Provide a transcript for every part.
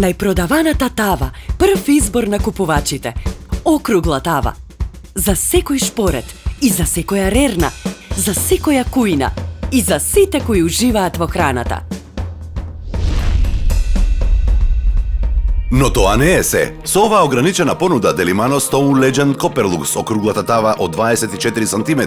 Најпродаваната тава, прв избор на купувачите. Округла тава. За секој шпоред и за секоја рерна, за секоја кујна и за сите кои уживаат во храната. Но тоа не е се. Со оваа ограничена понуда Деlimano Stone Legend Copperlux округлата тава од 24 см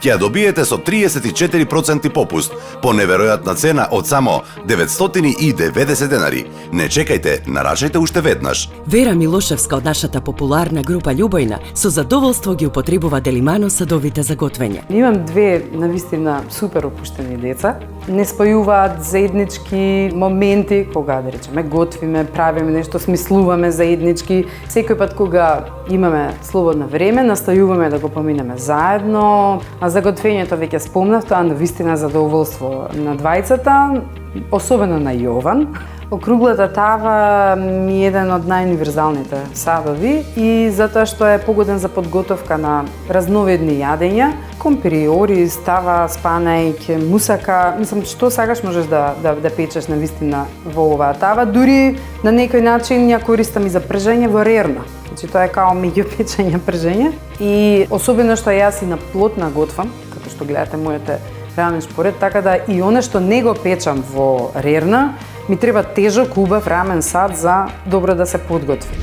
ќе ја добиете со 34% попуст по неверојатна цена од само 990 денари. Не чекајте, нарачајте уште веднаш. Вера Милошевска од нашата популарна група Љубојна со задоволство ги употребува Деlimano садовите за готвење. Имам две навистина супер опуштени деца. Не спојуваат заеднички моменти кога, да речеме, готвиме, правиме нешто, смислуваме заеднички. Секој пат кога имаме слободно време, настојуваме да го поминеме заедно. А за готвењето веќе спомнав, тоа навистина задоволство на двајцата, особено на Јован. Округлата тава ми е еден од најуниверзалните садови и затоа што е погоден за подготовка на разновидни јадења, компири, ориз, тава, спанајќ, мусака, мислам што сакаш можеш да печеш навистина во оваа тава, дури на некој начин ја користам и за пржење во рерна. Значи тоа е као меѓупечење пржење и особено што јас и на плотна готвам, како што гледате моите рамен шпоред, така да и оно што не го печам во рерна, ми треба тежок, убав рамен сад за добро да се подготви.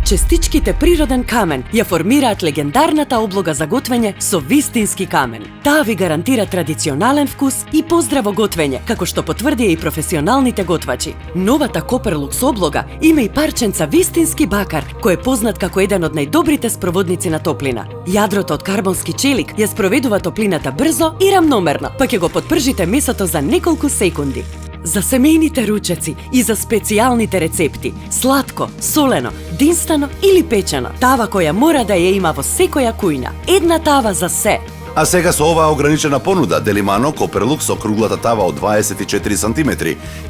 Честичките природен камен ја формираат легендарната облога за готвење со вистински камен. Таа ви гарантира традиционален вкус и поздраво готвење, како што потврдија и професионалните готвачи. Новата Copperlux облога има и парченца вистински бакар, кој е познат како еден од најдобрите спроводници на топлина. Јадрото од карбонски челик ја спроведува топлината брзо и рамномерно, па ќе го подпржите месото за неколку секунди. За семејните ручеци и за специјалните рецепти, сладко, солено, динстано или печено, тава која мора да ја има во секоја кујна. Една тава за се. А сега со оваа ограничена понуда Delimano Copperlux округлата тава од 24 см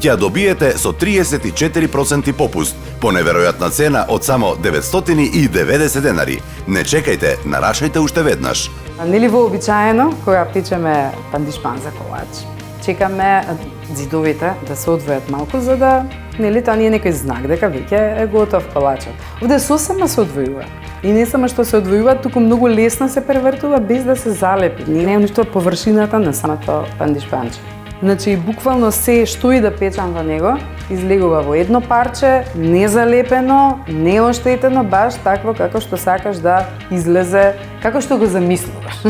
ќе ја добиете со 34% попуст по неверојатна цена од само 990 денари. Не чекајте, нарачајте уште веднаш. Нели вообичаено кога печеме пандишпан за колач, чекаме ѕидовите да се одвојат малку за да, нели, тоа не е некој знак дека веќе е готов колачот. Овде сосема се одвојува. И не само што се одвојува, туку многу лесно се превртува без да се залепи. Не е ништо површината на самото пандишпанче. Значи, буквално се што и да печам во него, излегува во едно парче, незалепено, неоштетено, баш такво како што сакаш да излезе, како што го замислуваш.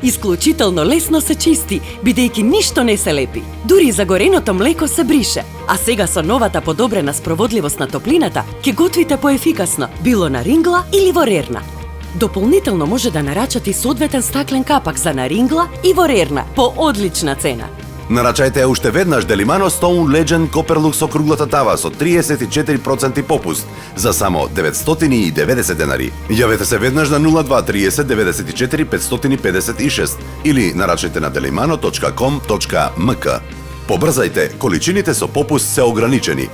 Исклучително лесно се чисти, бидејќи ништо не се лепи. Дури загореното млеко се брише. А сега со новата подобрена спроводливост на топлината, ќе готвите поефикасно, било на рингла или во рерна. Дополнително може да нарачате и соодветен стаклен капак за на рингла и во рерна по одлична цена. Нарачајте ја уште веднаш Delimano Stone Legend Copperlux округлата тава со 34% попуст за само 990 денари. Јавете се веднаш на 02 30 94 556 или нарачајте на delimano.com.mk. Побрзајте, количините со попуст се ограничени.